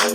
Hi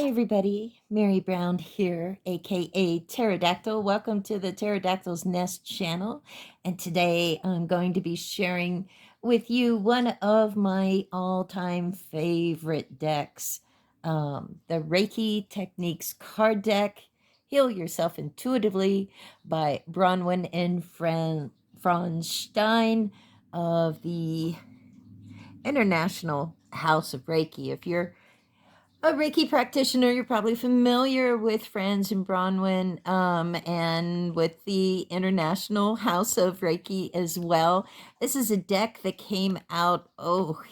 everybody, Mary Brown here, aka Pterodactyl. Welcome to the Pterodactyl's Nest channel. And today I'm going to be sharing with you one of my all-time favorite decks, the Reiki Techniques card deck, Heal Yourself Intuitively by Bronwen and Frans Steine of the International House of Reiki. If you're a Reiki practitioner, you're probably familiar with Frans and Bronwen and with the International House of Reiki as well. This is a deck that came out,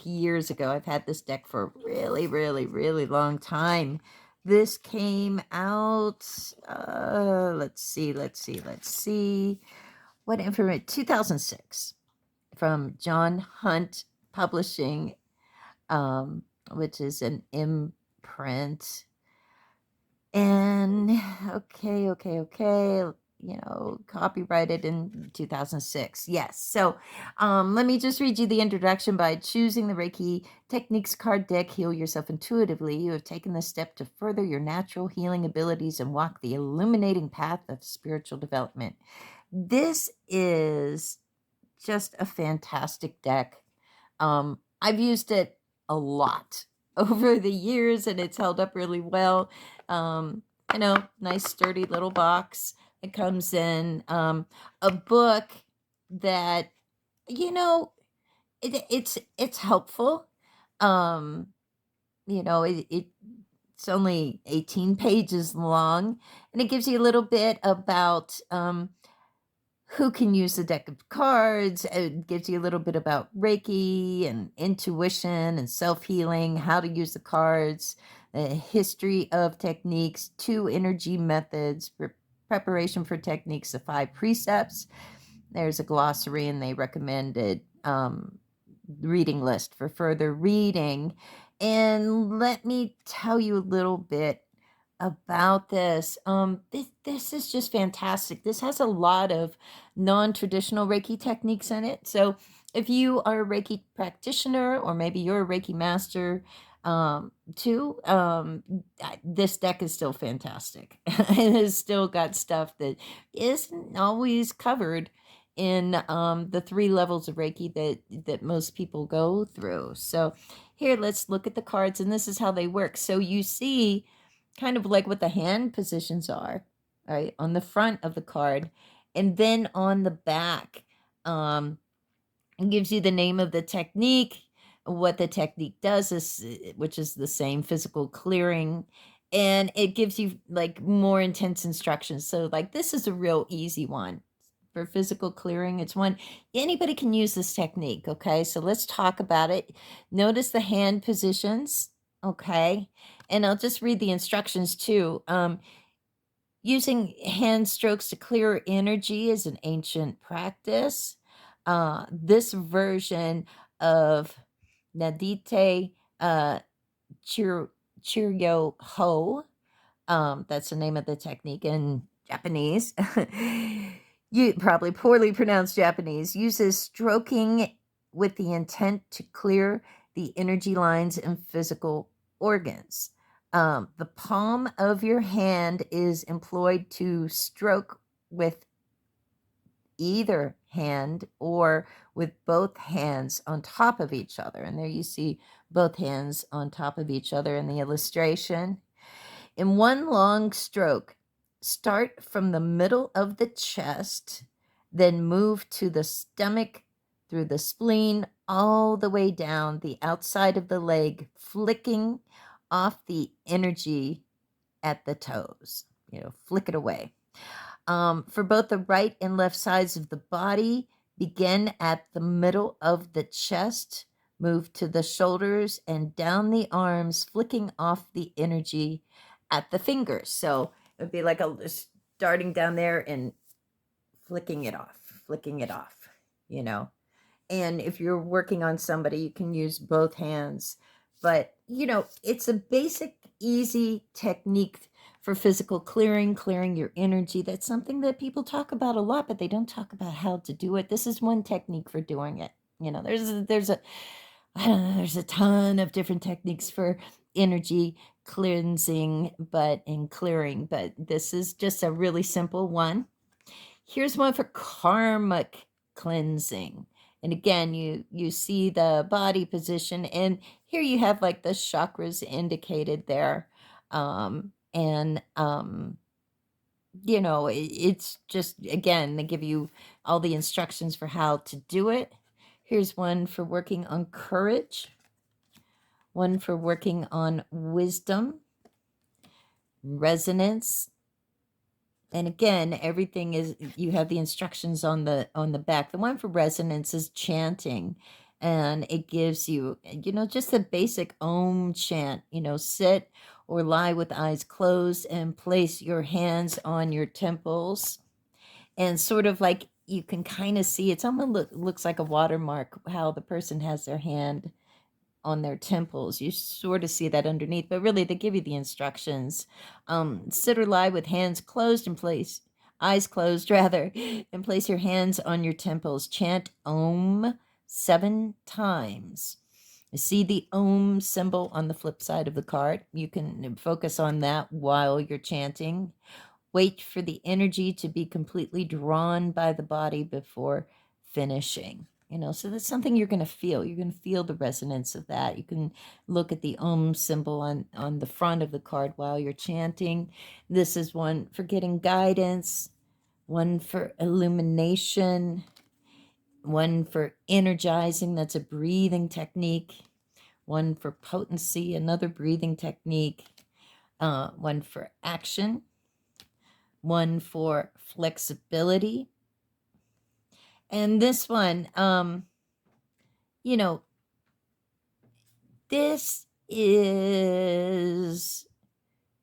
years ago. I've had this deck for a really, really, really long time. This came out, let's see. What information? 2006 from John Hunt Publishing, which is an imprint. And okay, copyrighted in 2006. Yes. So let me just read you the introduction. By choosing the Reiki Techniques card deck, Heal Yourself Intuitively, you have taken the step to further your natural healing abilities and walk the illuminating path of spiritual development. This is just a fantastic deck. I've used it a lot over the years and it's held up really well. Nice sturdy little box. It comes in a book that, it's helpful. It's only 18 pages long, and it gives you a little bit about who can use the deck of cards. It gives you a little bit about Reiki and intuition and self-healing, how to use the cards, the history of techniques, 2 energy methods, preparation for techniques, the 5 precepts. There's a glossary, and they recommended reading list for further reading. And let me tell you a little bit about this. This is just fantastic. This has a lot of non-traditional Reiki techniques in it. So if you are a Reiki practitioner, or maybe you're a Reiki master too, this deck is still fantastic. It has still got stuff that isn't always covered in the 3 levels of Reiki that most people go through. So here, let's look at the cards, and this is how they work. So you see kind of like what the hand positions are, right, on the front of the card. And then on the back, it gives you the name of the technique, what the technique does, which is the same, physical clearing. And it gives you like more intense instructions. So like this is a real easy one for physical clearing. It's one anybody can use this technique. Okay, so let's talk about it. Notice the hand positions. Okay, and I'll just read the instructions too. Using hand strokes to clear energy is an ancient practice. This version of Nadite Chiryo Ho, that's the name of the technique in Japanese. You probably poorly pronounced Japanese. Uses stroking with the intent to clear the energy lines and physical organs. The palm of your hand is employed to stroke with either hand or with both hands on top of each other. And there you see both hands on top of each other in the illustration. In one long stroke, start from the middle of the chest, then move to the stomach, through the spleen, all the way down the outside of the leg, flicking off the energy at the toes. Flick it away. For both the right and left sides of the body, begin at the middle of the chest, move to the shoulders and down the arms, flicking off the energy at the fingers. So it would be like starting down there and flicking it off, And if you're working on somebody, you can use both hands. But, it's a basic, easy technique for physical clearing your energy. That's something that people talk about a lot, but they don't talk about how to do it. This is one technique for doing it. There's a I don't know, there's a ton of different techniques for energy cleansing, and clearing, but this is just a really simple one. Here's one for karmic cleansing. And again, you see the body position, and here you have like the chakras indicated there. And it's just, again, they give you all the instructions for how to do it. Here's one for working on courage, one for working on wisdom, resonance. And again, everything is, you have the instructions on the back. The one for resonance is chanting, and it gives you, just the basic Om chant. Sit or lie with eyes closed and place your hands on your temples, and sort of like you can kind of see, it's almost looks like a watermark, how the person has their hand on their temples. You sort of see that underneath, but really they give you the instructions. Sit or lie with hands closed in place, eyes closed rather, and place your hands on your temples. Chant Om 7 times. See the Om symbol on the flip side of the card. You can focus on that while you're chanting. Wait for the energy to be completely drawn by the body before finishing. So that's something you're going to feel. You're going to feel the resonance of that. You can look at the Om symbol on the front of the card while you're chanting. This is one for getting guidance, one for illumination, one for energizing. That's a breathing technique. One for potency, another breathing technique. One for action, one for flexibility. And this one, this is,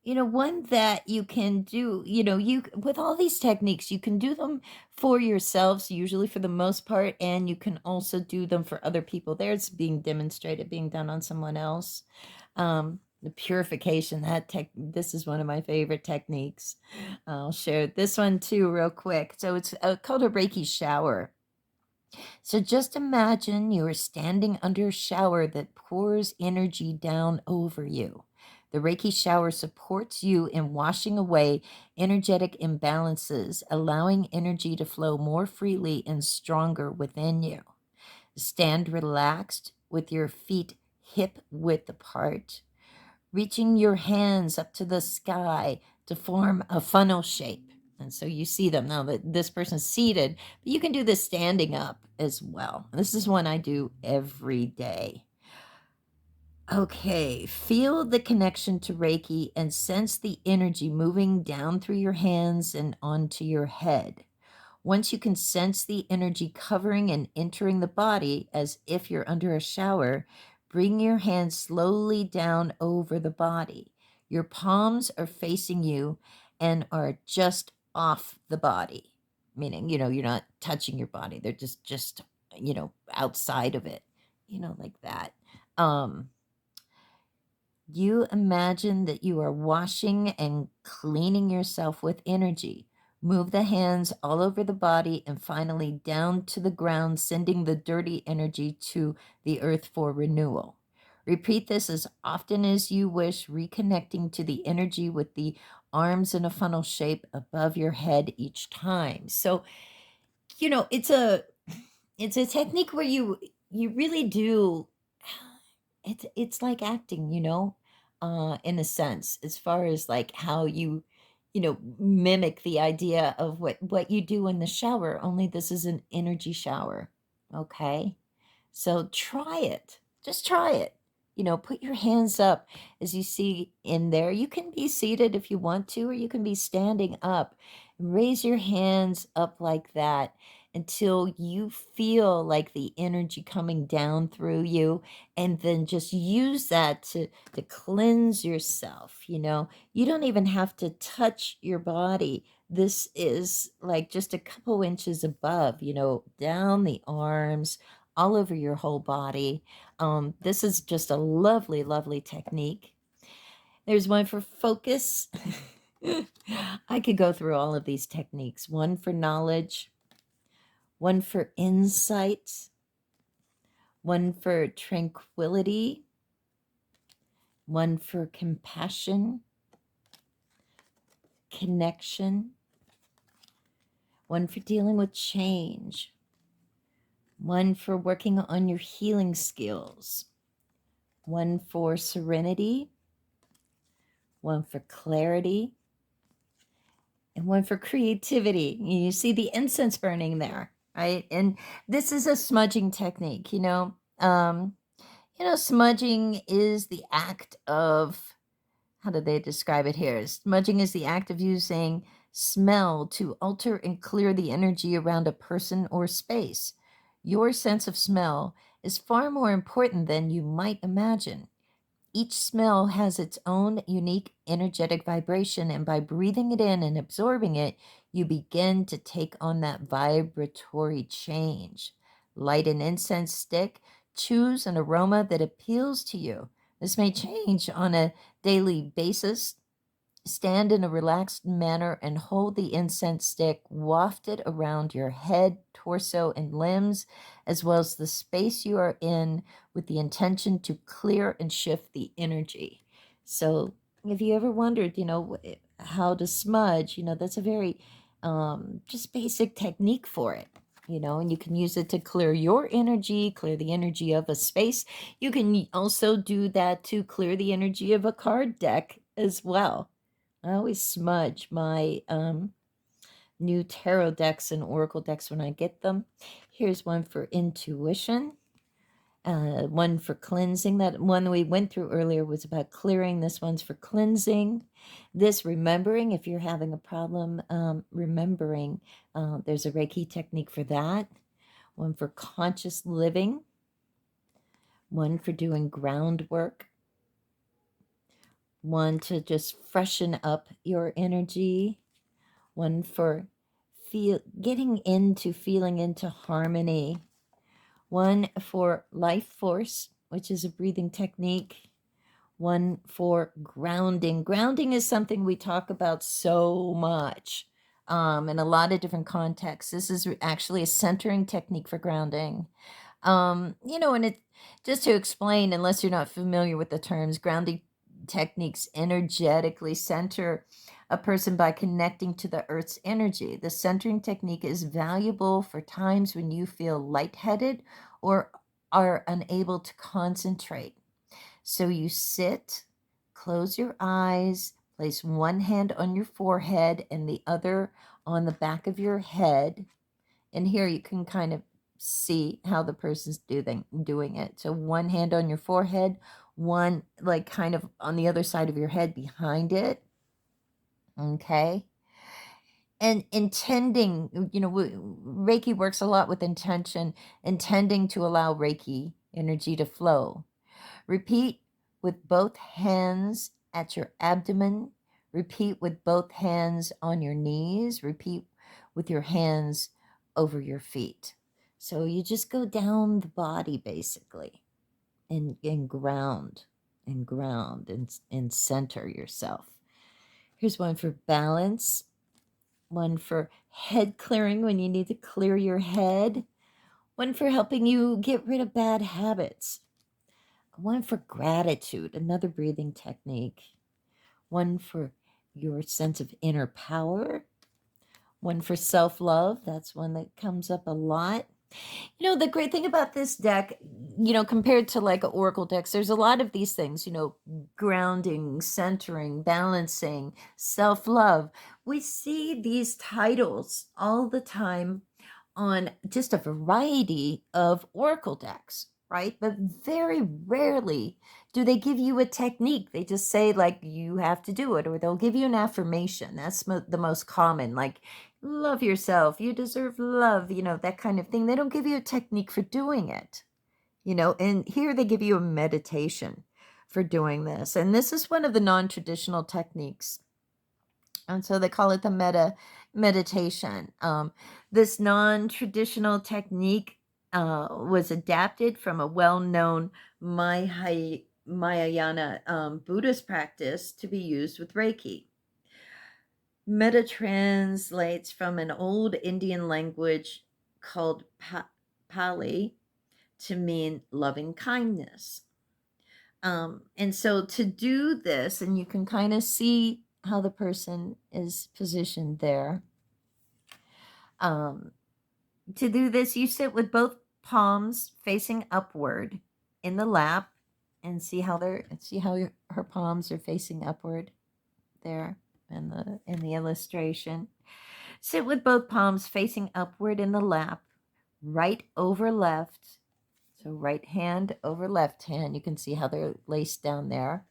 one that you can do, you, with all these techniques, you can do them for yourselves, usually for the most part, and you can also do them for other people. There it's being demonstrated, being done on someone else. The purification, this is one of my favorite techniques. I'll share this one too real quick. So it's called a Reiki shower. So just imagine you are standing under a shower that pours energy down over you. The Reiki shower supports you in washing away energetic imbalances, allowing energy to flow more freely and stronger within you. Stand relaxed with your feet hip width apart, reaching your hands up to the sky to form a funnel shape. And so you see them now that this person's seated, but you can do this standing up as well. This is one I do every day. Okay, feel the connection to Reiki and sense the energy moving down through your hands and onto your head. Once you can sense the energy covering and entering the body as if you're under a shower, bring your hands slowly down over the body. Your palms are facing you and are just off the body, meaning, you're not touching your body. They're just outside of it, like that. You imagine that you are washing and cleaning yourself with energy. Move the hands all over the body and finally down to the ground, sending the dirty energy to the earth for renewal. Repeat this as often as you wish, reconnecting to the energy with the arms in a funnel shape above your head each time. So, it's a technique where you really do, it's like acting, in a sense, as far as like how you mimic the idea of what you do in the shower, only this is an energy shower. Okay, so try it, just try it. Put your hands up as you see in there. You can be seated if you want to, or you can be standing up. Raise your hands up like that until you feel like the energy coming down through you, and then just use that to cleanse yourself. You don't even have to touch your body. This is like just a couple inches above, down the arms, all over your whole body. This is just a lovely, lovely technique. There's one for focus. I could go through all of these techniques. One for knowledge, one for insight, one for tranquility, one for compassion, connection, one for dealing with change, one for working on your healing skills, one for serenity, one for clarity, and one for creativity. You see the incense burning there, right? And this is a smudging technique, smudging is the act of, how do they describe it here? Smudging is the act of using smell to alter and clear the energy around a person or space. Your sense of smell is far more important than you might imagine. Each smell has its own unique energetic vibration, and by breathing it in and absorbing it, you begin to take on that vibratory change. Light an incense stick, choose an aroma that appeals to you. This may change on a daily basis. Stand in a relaxed manner and hold the incense stick wafted around your head, torso, and limbs, as well as the space you are in, with the intention to clear and shift the energy. So, if you ever wondered, how to smudge, that's a very just basic technique for it. And you can use it to clear your energy, clear the energy of a space. You can also do that to clear the energy of a card deck as well. I always smudge my new tarot decks and oracle decks when I get them. Here's one for intuition, one for cleansing. That one we went through earlier was about clearing. This one's for cleansing. This remembering, if you're having a problem remembering, there's a Reiki technique for that. One for conscious living. One for doing groundwork. One to just freshen up your energy. One for feeling into harmony. One for life force, which is a breathing technique. One for grounding. Grounding is something we talk about so much in a lot of different contexts. This is actually a centering technique for grounding. And it, just to explain, unless you're not familiar with the terms, grounding techniques energetically center a person by connecting to the earth's energy. The centering technique is valuable for times when you feel lightheaded or are unable to concentrate. So you sit, close your eyes, place one hand on your forehead and the other on the back of your head. And here you can kind of see how the person's doing it. So one hand on your forehead, one like kind of on the other side of your head behind it. Okay. And intending, Reiki works a lot with intention, intending to allow Reiki energy to flow. Repeat with both hands at your abdomen. Repeat with both hands on your knees. Repeat with your hands over your feet. So you just go down the body basically and ground and center yourself. Here's one for balance, one for head clearing when you need to clear your head, one for helping you get rid of bad habits, one for gratitude, another breathing technique, one for your sense of inner power, one for self-love. That's one that comes up a lot. The great thing about this deck, compared to like oracle decks, there's a lot of these things, grounding, centering, balancing, self-love. We see these titles all the time on just a variety of oracle decks, right? But very rarely do they give you a technique. They just say like you have to do it, or they'll give you an affirmation. That's the most common, like love yourself, you deserve love, that kind of thing. They don't give you a technique for doing it, and here they give you a meditation for doing this. And this is one of the non-traditional techniques. And so they call it the meditation. This non-traditional technique was adapted from a well-known Mahayana Buddhist practice to be used with Reiki. Metta translates from an old Indian language called Pali to mean loving kindness. And so to do this, and you can kind of see how the person is positioned there. To do this, you sit with both palms facing upward in the lap, and see how her palms are facing upward there in the illustration. Sit with both palms facing upward in the lap, right over left. So right hand over left hand. You can see how they're laced down there.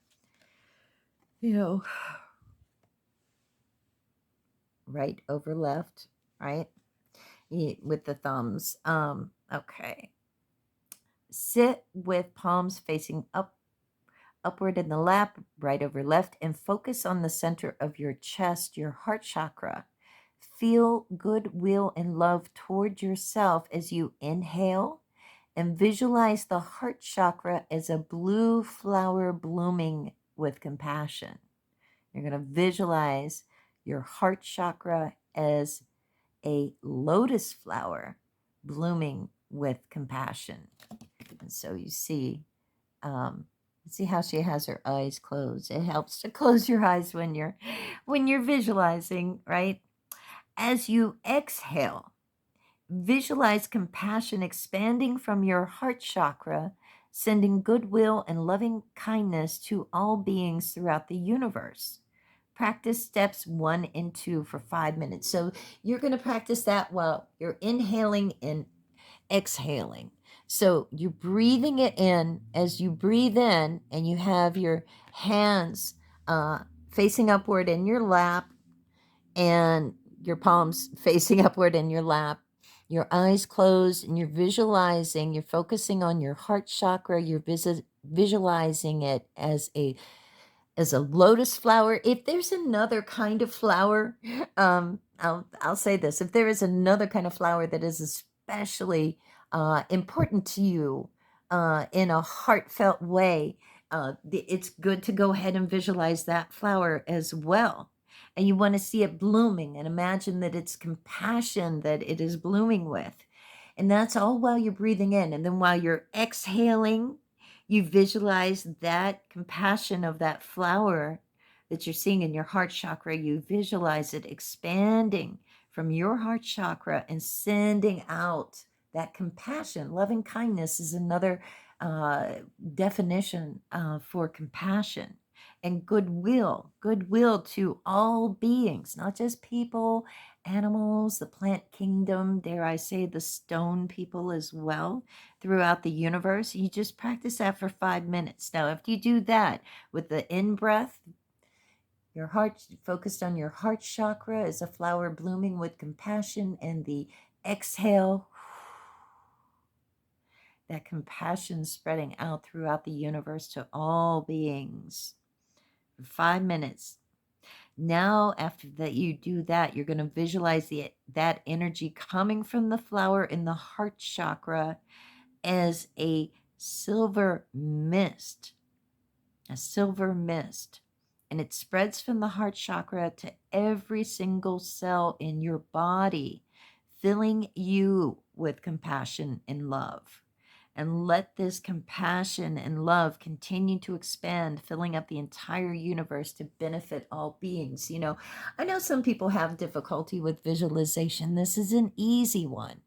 Right over left, right? With the thumbs. Okay. Sit with palms facing upward in the lap, right over left, and focus on the center of your chest, your heart chakra. Feel goodwill and love toward yourself as you inhale, and visualize the heart chakra as a blue flower blooming with compassion. You're going to visualize your heart chakra as a lotus flower blooming with compassion. And so you see how she has her eyes closed. It helps to close your eyes when you're visualizing, right? As you exhale, visualize compassion expanding from your heart chakra, sending goodwill and loving kindness to all beings throughout the universe. Practice steps 1 and 2 for 5 minutes. So you're going to practice that while you're inhaling and exhaling. So you're breathing it in. As you breathe in, and you have your hands facing upward in your lap, and your palms facing upward in your lap, your eyes closed, and you're visualizing, you're focusing on your heart chakra, you're visualizing it as a lotus flower. If there's another kind of flower, I'll say this: if there is another kind of flower that is especially important to you in a heartfelt way, it's good to go ahead and visualize that flower as well. And you want to see it blooming, and imagine that it's compassion that it is blooming with. And that's all while you're breathing in. And then while you're exhaling, you visualize that compassion of that flower that you're seeing in your heart chakra. You visualize it expanding from your heart chakra and sending out that compassion. Loving kindness is another definition for compassion. And goodwill to all beings, not just people, animals, the plant kingdom, dare I say the stone people as well, throughout the universe. You just practice that for 5 minutes. Now, if you do that with the in-breath, your heart focused on your heart chakra as a flower blooming with compassion, and the exhale, that compassion spreading out throughout the universe to all beings for 5 minutes. Now, after that you do that, you're going to visualize that energy coming from the flower in the heart chakra as a silver mist, and it spreads from the heart chakra to every single cell in your body, filling you with compassion and love. And let this compassion and love continue to expand, filling up the entire universe to benefit all beings. I know some people have difficulty with visualization. This is an easy one.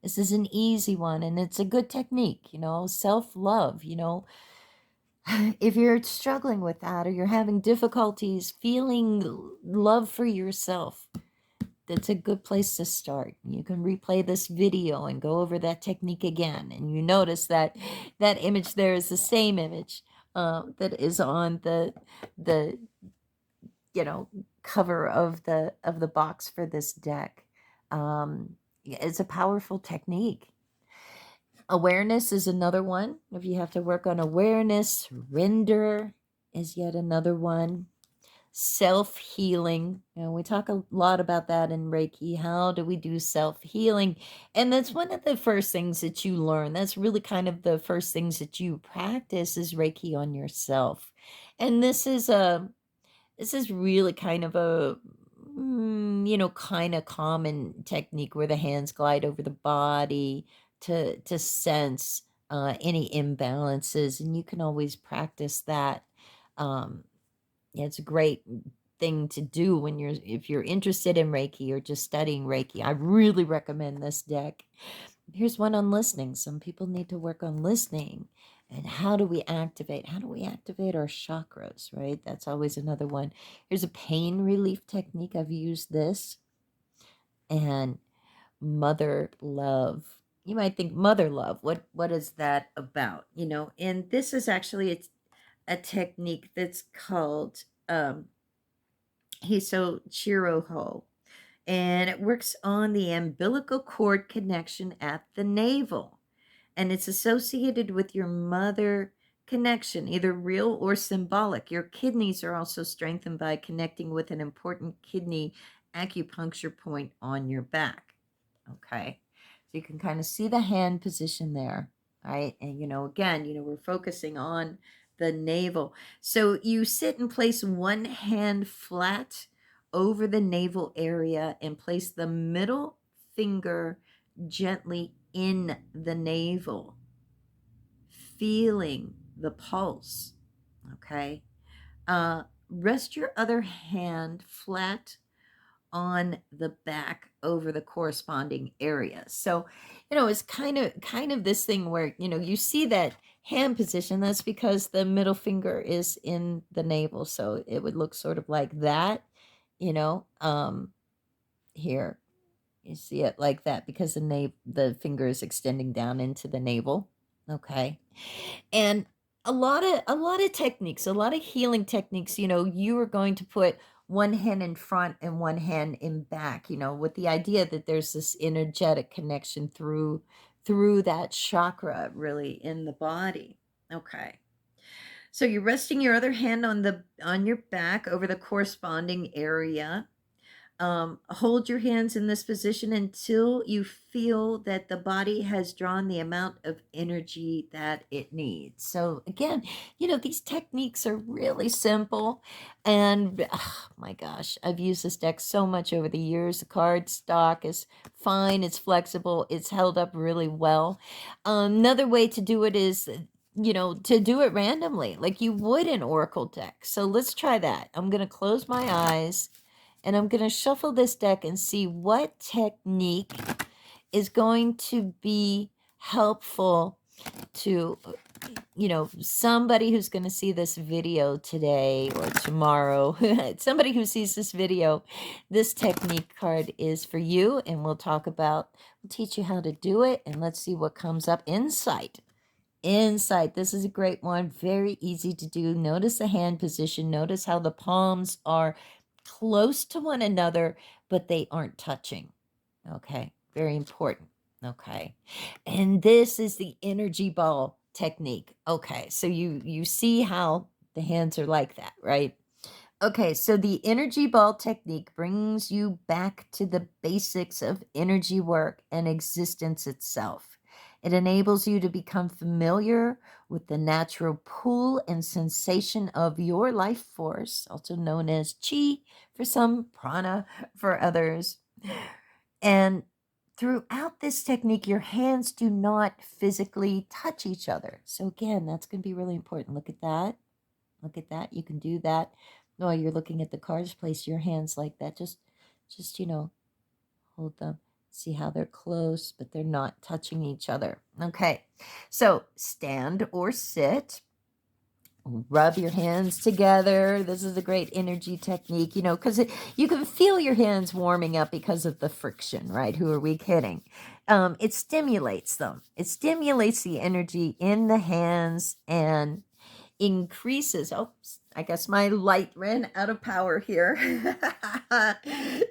And it's a good technique, self-love, If you're struggling with that, or you're having difficulties feeling love for yourself, that's a good place to start. You can replay this video and go over that technique again, and you notice that image there is the same image that is on the cover of the box for this deck. It's a powerful technique. Awareness is another one. If you have to work on awareness, surrender is yet another one. self-healing. We talk a lot about that in Reiki. How do we do self-healing? And that's one of the first things that you learn. That's really kind of the first things that you practice is Reiki on yourself. And this is really kind of a kind of common technique where the hands glide over the body to sense any imbalances, and you can always practice that. um, yeah, it's a great thing to do when if you're interested in Reiki or just studying Reiki. I really recommend this deck. Here's one on listening. Some people need to work on listening. And how do we activate? How do we activate our chakras, right? That's always another one. Here's a pain relief technique. I've used this. And mother love. You might think mother love. What is that about? And this is actually it's a technique that's called Hiso Chiroho, and it works on the umbilical cord connection at the navel, and it's associated with your mother connection, either real or symbolic. Your kidneys are also strengthened by connecting with an important kidney acupuncture point on your back. Okay, so you can kind of see the hand position there, right? And again, we're focusing on the navel. So you sit and place one hand flat over the navel area and place the middle finger gently in the navel, feeling the pulse. Okay. Rest your other hand flat on the back over the corresponding area. So, it's kind of this thing where, you see that hand position. That's because the middle finger is in the navel. So it would look sort of like that, here. You see it like that because the finger is extending down into the navel. Okay. And a lot of techniques, a lot of healing techniques, you are going to put one hand in front and one hand in back, with the idea that there's this energetic connection through that chakra really in the body. Okay. So you're resting your other hand on your back over the corresponding area. Hold your hands in this position until you feel that the body has drawn the amount of energy that it needs. So again, these techniques are really simple. And oh my gosh, I've used this deck so much over the years. The card stock is fine. It's flexible. It's held up really well. Another way to do it is to do it randomly, like you would an oracle deck. So let's try that. I'm going to close my eyes and I'm going to shuffle this deck and see what technique is going to be helpful to, somebody who's going to see this video today or tomorrow. Somebody who sees this video, this technique card is for you. And we'll teach you how to do it. And let's see what comes up. Insight. This is a great one. Very easy to do. Notice the hand position. Notice how the palms are close to one another, but they aren't touching. Okay. Very important. Okay. And this is the energy ball technique. Okay. So you see how the hands are like that, right? Okay, so the energy ball technique brings you back to the basics of energy work and existence itself. It enables you to become familiar with the natural pull and sensation of your life force, also known as chi for some, prana for others. And throughout this technique, your hands do not physically touch each other. So again, that's going to be really important. Look at that. Look at that. You can do that while you're looking at the cards. Place your hands like that. Just hold them. See how they're close, but they're not touching each other. Okay. So stand or sit. Rub your hands together. This is a great energy technique, because you can feel your hands warming up because of the friction, right? Who are we kidding? It stimulates them. It stimulates the energy in the hands and increases. Oh, I guess my light ran out of power here.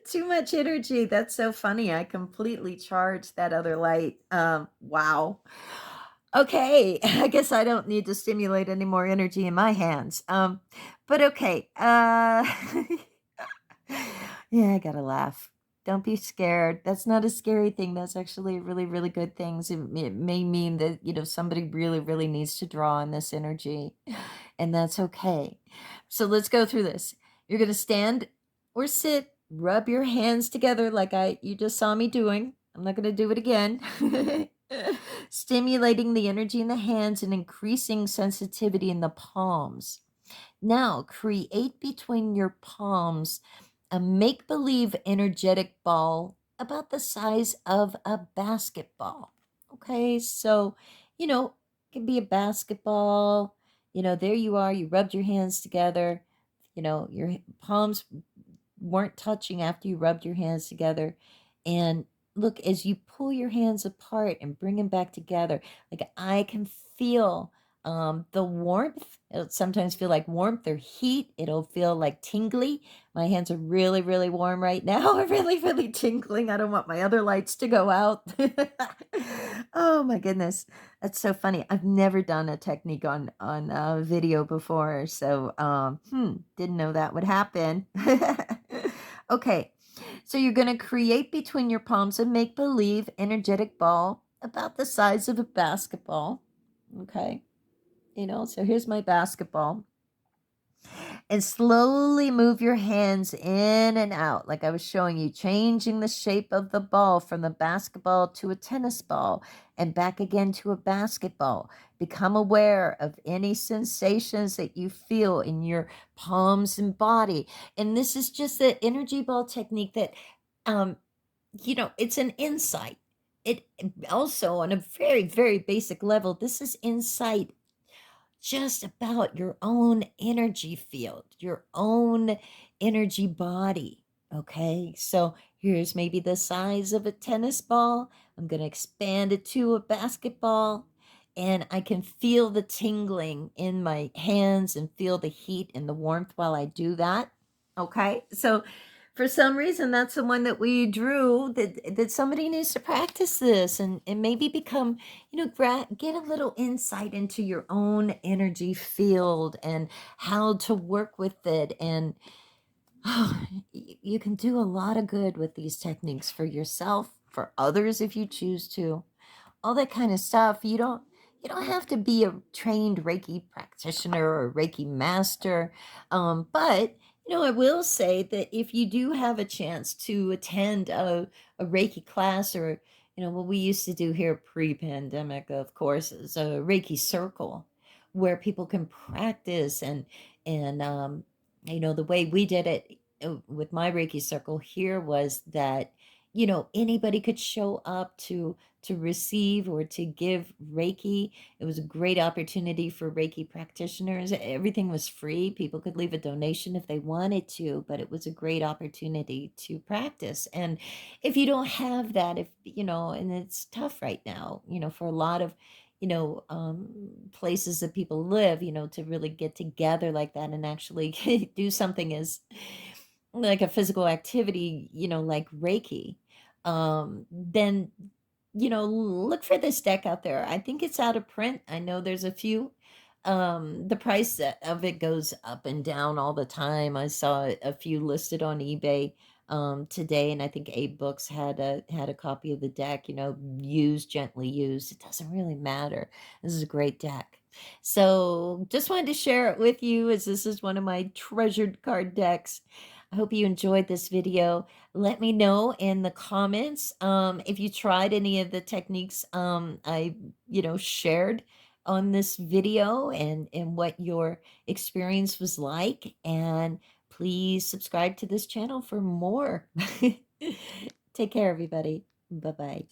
Too much energy. That's so funny. I completely charged that other light. Wow. Okay, I guess I don't need to stimulate any more energy in my hands. But okay. Yeah, I gotta laugh. Don't be scared. That's not a scary thing. That's actually a really, really good thing. It may mean that, somebody really, really needs to draw on this energy, and that's okay. So let's go through this. You're gonna stand or sit, rub your hands together like you just saw me doing. I'm not gonna do it again. Stimulating the energy in the hands and increasing sensitivity in the palms. Now, create between your palms a make believe energetic ball about the size of a basketball. Okay, so, it can be a basketball. There you are, you rubbed your hands together, your palms weren't touching after you rubbed your hands together. And look, as you pull your hands apart and bring them back together, like I can feel the warmth. It'll sometimes feel like warmth or heat. It'll feel like tingly. My hands are really, really warm right now. Really, really tingling. I don't want my other lights to go out. Oh my goodness. That's so funny. I've never done a technique on video before, so didn't know that would happen. Okay, so you're going to create between your palms a make believe energetic ball about the size of a basketball. Okay, so here's my basketball. And slowly move your hands in and out, like I was showing you, changing the shape of the ball from the basketball to a tennis ball and back again to a basketball. Become aware of any sensations that you feel in your palms and body. And this is just the energy ball technique that, it's an insight. It also, on a very, very basic level, this is insight just about your own energy field, your own energy body. Okay, so here's maybe the size of a tennis ball. I'm going to expand it to a basketball, and I can feel the tingling in my hands and feel the heat and the warmth while I do that. Okay, so for some reason, that's the one that we drew, that somebody needs to practice this and maybe become, get a little insight into your own energy field and how to work with it. And you can do a lot of good with these techniques for yourself, for others if you choose to, all that kind of stuff. You don't have to be a trained Reiki practitioner or Reiki master. But I will say that if you do have a chance to attend a Reiki class, or what we used to do here pre-pandemic, of course, is a Reiki circle where people can practice. And the way we did it with my Reiki circle here was that anybody could show up to receive or to give Reiki. It was a great opportunity for Reiki practitioners. Everything was free. People could leave a donation if they wanted to, but it was a great opportunity to practice. And if you don't have that, and it's tough right now, for a lot of, places that people live, to really get together like that and actually do something as like a physical activity, like Reiki, then look for this deck out there. I think it's out of print. I know there's a few. The price of it goes up and down all the time. I saw a few listed on eBay today, and I think Abe Books had a copy of the deck, used, gently used. It doesn't really matter. This is a great deck. So just wanted to share it with you, as this is one of my treasured card decks. I hope you enjoyed this video. Let me know in the comments if you tried any of the techniques I shared on this video, and what your experience was like. And please subscribe to this channel for more. Take care, everybody. Bye-bye.